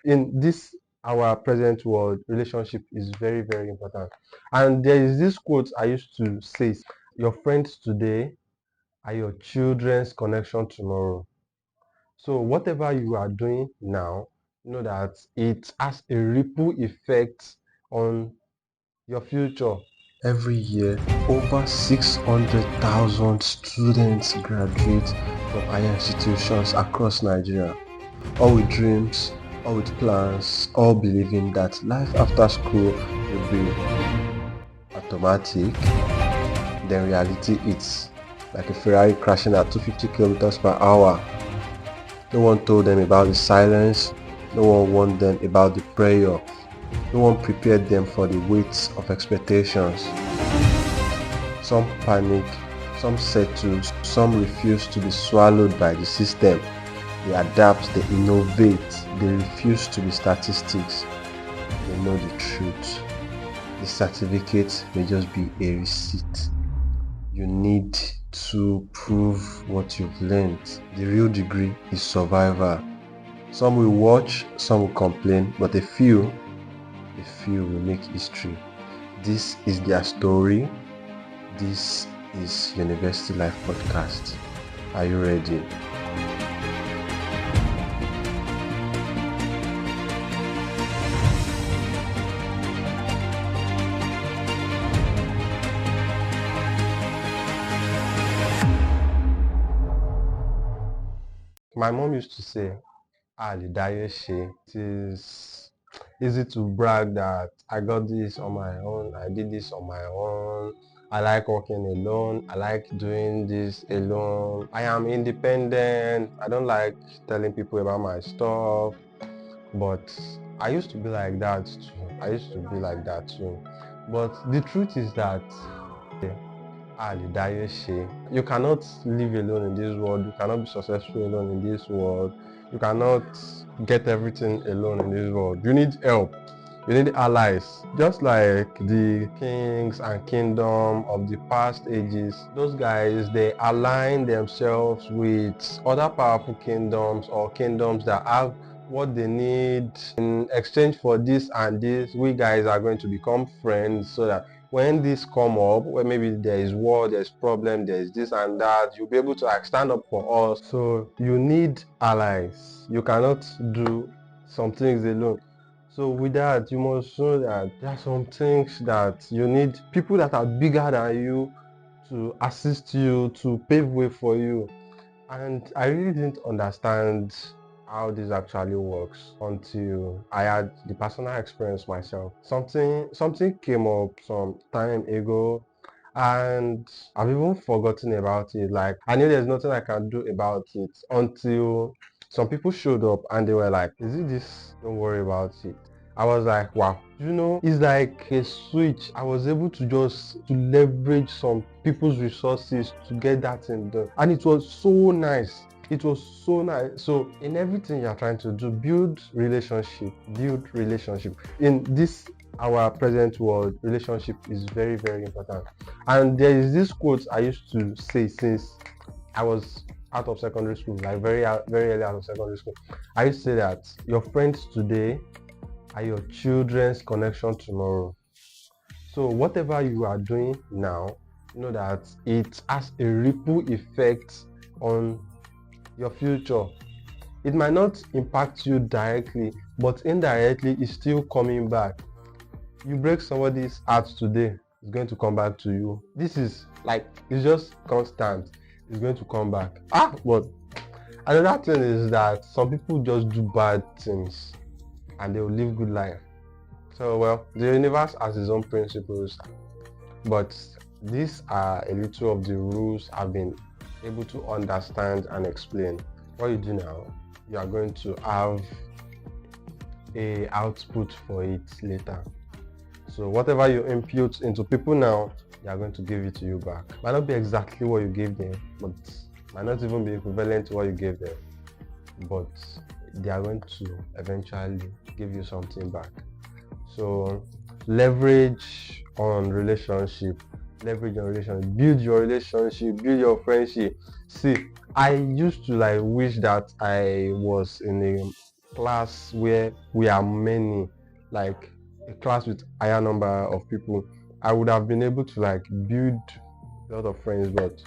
In this our present world, relationship is very, very important. And there is this quote I used to say: your friends today are your children's connection tomorrow. So whatever you are doing now, know that it has a ripple effect on your future. Every year, over 600,000 students graduate from higher institutions across Nigeria, all with dreams, all with plans, all believing that life after school will be automatic. Then reality hits like a Ferrari crashing at 250 kilometers per hour. No one told them about the silence, no one warned them about the prayer, no one prepared them for the weight of expectations. Some panic, some settle, some refuse to be swallowed by the system. They adapt, they innovate, they refuse to be statistics. They know the truth. The certificate may just be a receipt. You need to prove what you've learned. The real degree is survival. Some will watch, some will complain, but a few will make history. This is their story. This is University Life Podcast. Are you ready? My mom used to say, it is easy to brag that I got this on my own, I did this on my own, I like working alone, I like doing this alone, I am independent, I don't like telling people about my stuff. But I used to be like that too. But the truth is that you cannot live alone in this world, you cannot be successful alone in this world, you cannot get everything alone in this world. You need help, you need allies. Just like the kings and kingdom of the past ages, those guys, they align themselves with other powerful kingdoms or kingdoms that have what they need. In exchange for this and this, we guys are going to become friends, so that when this come up, when maybe there is war, there's problem, there's this and that, you'll be able to stand up for us. So you need allies. You cannot do some things alone. So with that, you must know that there are some things that you need people that are bigger than you to assist you, to pave way for you. And I really didn't understand how this actually works until I had the personal experience myself. Something came up some time ago, and I've even forgotten about it. Like, I knew there's nothing I can do about it until some people showed up and they were like, is it this? Don't worry about it. I was like, wow, it's like a switch. I was able to leverage some people's resources to get that thing done, and it was so nice. So in everything you're trying to do, build relationship. In this our present world, relationship is very, very important. And there is this quote I used to say since I was out of secondary school, like very early out of secondary school. I used to say that your friends today are your children's connection tomorrow. So whatever you are doing now, know that it has a ripple effect on your future. It might not impact you directly, but indirectly it's still coming back. You break somebody's heart today, it's going to come back to you. This is like, it's just constant. It's going to come back. But another thing is that some people just do bad things and they will live good life. So, well, the universe has its own principles, but these are a little of the rules I've been able to understand and explain. What you do now, you are going to have a output for it later. So whatever you impute into people now, they are going to give it to you back. Might not be exactly what you gave them, but might not even be equivalent to what you gave them, but they are going to eventually give you something back. So leverage on relationship, build your relationship, build your friendship. See, I used to wish that I was in class where we are many, like a class with higher number of people, I would have been able to like build a lot of friends. But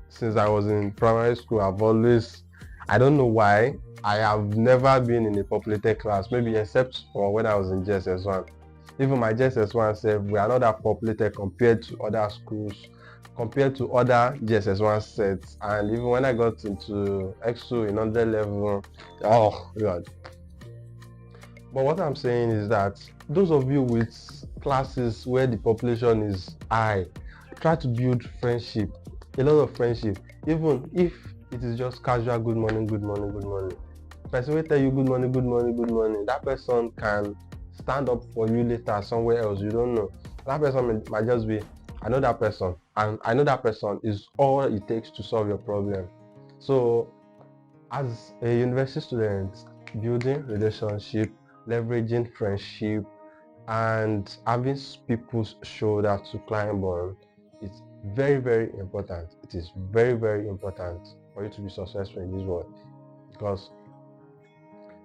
since I was in primary school, I don't know why, I have never been in a populated class, maybe except for when I was in JSS1. Even my JSS1 self, we are not that populated compared to other schools, compared to other JSS1 sets. And even when I got into EXO in 100 level, oh god. But what I'm saying is that those of you with classes where the population is high, try to build friendship, a lot of friendship, even if it is just casual good morning, good morning, good morning. Person will tell you good morning, good morning, good morning. That person can stand up for you later somewhere else, you don't know. That person might just be, I know that person, and I know that person is all it takes to solve your problem. So as a university student, building relationship, leveraging friendship, and having people's shoulder to climb on is very, very important. It is very, very important for you to be successful in this world, because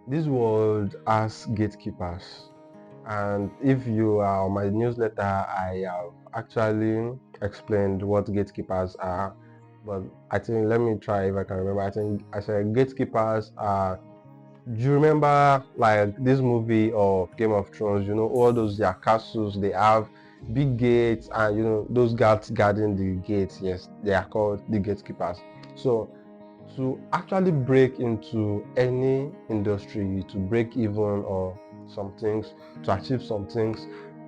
this world has gatekeepers. And if you are on my newsletter, I have actually explained what gatekeepers are. But I think, let me try if I can remember. I think I said gatekeepers are, do you remember like this movie or Game of Thrones? You know, all those their castles, they have big gates, and you know those guards guarding the gates. Yes, they are called the gatekeepers. So to actually break into any industry, to break even or some things, to achieve some things,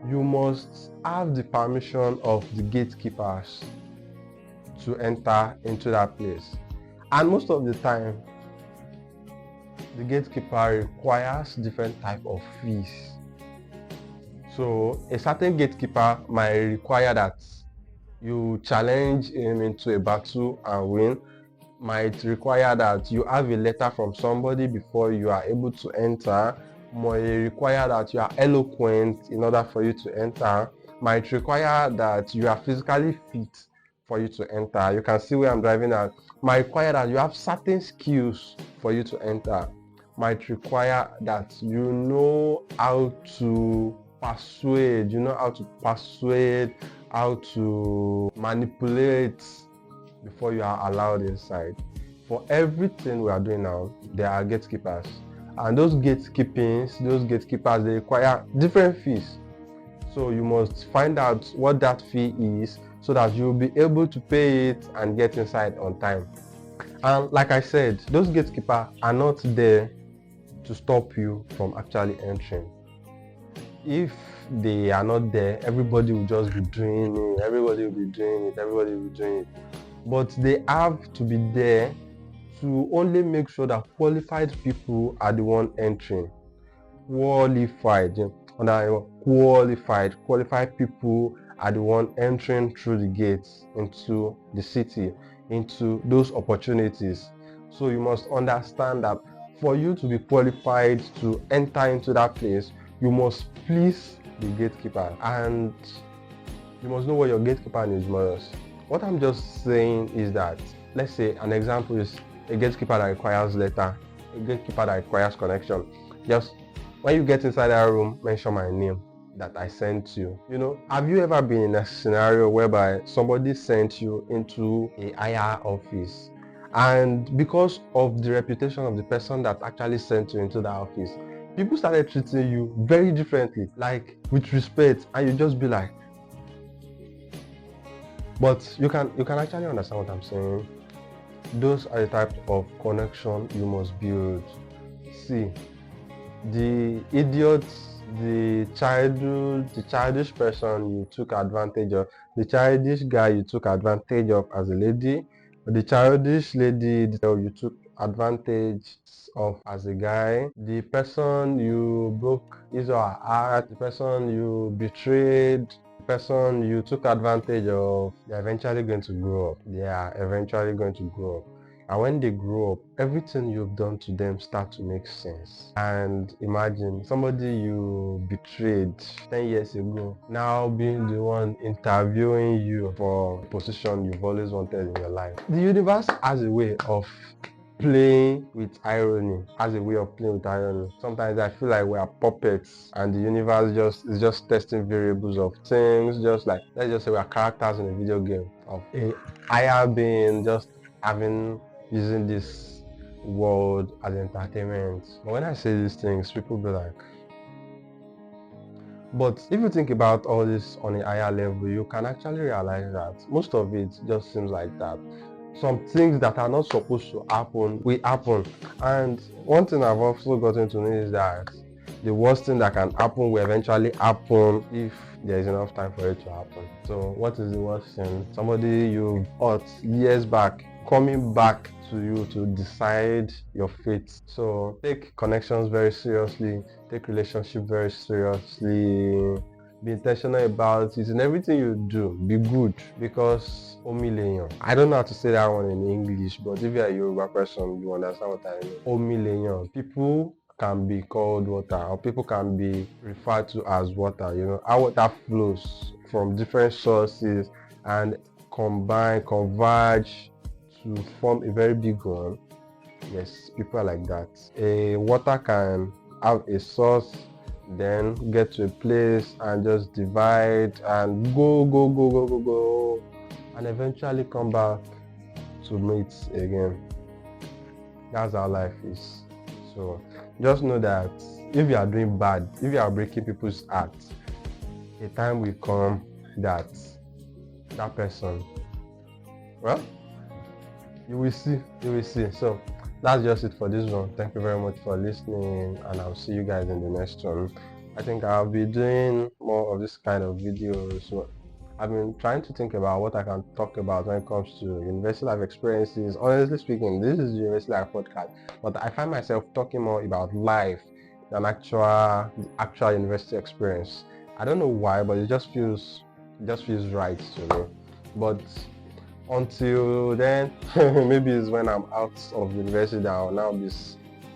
you must have the permission of the gatekeepers to enter into that place. And most of the time, the gatekeeper requires different type of fees. So a certain gatekeeper might require that you challenge him into a battle and win, might require that you have a letter from somebody before you are able to enter, might require that you are eloquent in order for you to enter, might require that you are physically fit for you to enter. You can see where I'm driving at. Might require that you have certain skills for you to enter. Might require that you know how to persuade, how to manipulate before you are allowed inside. For everything we are doing now, there are gatekeepers, and those gatekeepers, they require different fees. So you must find out what that fee is so that you'll be able to pay it and get inside on time. And like I said, those gatekeepers are not there to stop you from actually entering. If they are not there, everybody will just be doing it, everybody will be doing it. But they have to be there to only make sure that qualified people are the one entering. Qualified people are the one entering through the gates into the city, into those opportunities. So you must understand that for you to be qualified to enter into that place, you must please the gatekeeper, and you must know what your gatekeeper needs most. What I'm just saying is that, let's say an example is a gatekeeper that requires letter, a gatekeeper that requires connection. Just when you get inside that room, mention my name that I sent you. You know, have you ever been in a scenario whereby somebody sent you into a higher office, and because of the reputation of the person that actually sent you into that office, people started treating you very differently, like with respect, and you just be like, but you can actually understand what I'm saying. Those are the type of connection you must build. See, the idiots, the childish person you took advantage of, the childish guy you took advantage of as a lady, the childish lady you took advantage of as a guy, the person you broke his or her heart, the person you betrayed, the person you took advantage of, they're eventually going to grow up. And when they grow up, everything you've done to them starts to make sense. And imagine somebody you betrayed 10 years ago now being the one interviewing you for a position you've always wanted in your life. The universe has a way of playing with irony, as a way of playing with irony. Sometimes I feel like we are puppets and the universe is just testing variables of things, just like, let's just say we are characters in a video game of a higher being just using this world as entertainment. But when I say these things, people be like, but if you think about all this on a higher level, you can actually realize that most of it just seems like that. Some things that are not supposed to happen will happen. And one thing I've also gotten to know is that the worst thing that can happen will eventually happen if there is enough time for it to happen. So what is the worst thing? Somebody you've hurt years back coming back to you to decide your fate. So take connections very seriously, take relationship very seriously, be intentional about it. In everything you do, be good, because omileyan. I don't know how to say that one in English, but if you're a Yoruba person, you understand what I mean. Omileyan. People can be called water, or people can be referred to as water. You know, how water flows from different sources and converge to form a very big one. Yes, people are like that. A water can have a source, then get to a place and just divide and go, and eventually come back to meet again. That's how life is. So just know that if you are doing bad, if you are breaking people's hearts, a time will come that person, well, you will see. So that's just it for this one. Thank you very much for listening, and I'll see you guys in the next one. I think I'll be doing more of this kind of videos. So I've been trying to think about what I can talk about when it comes to university life experiences. Honestly speaking, this is the university life podcast, but I find myself talking more about life than actual university experience. I don't know why, but it just feels right to me. But until then, maybe it's when I'm out of university that I'll now be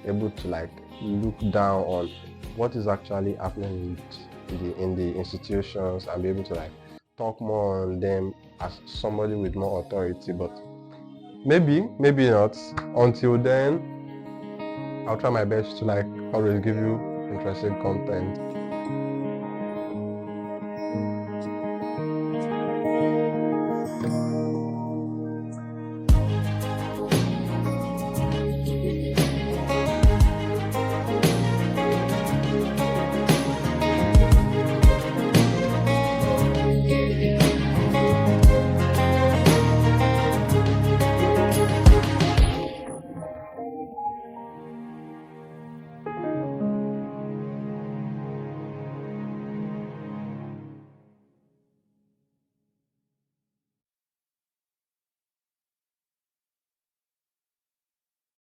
able to like look down on what is actually happening in the institutions and be able to like talk more on them as somebody with more authority. But maybe not. Until then, I'll try my best to like always give you interesting content.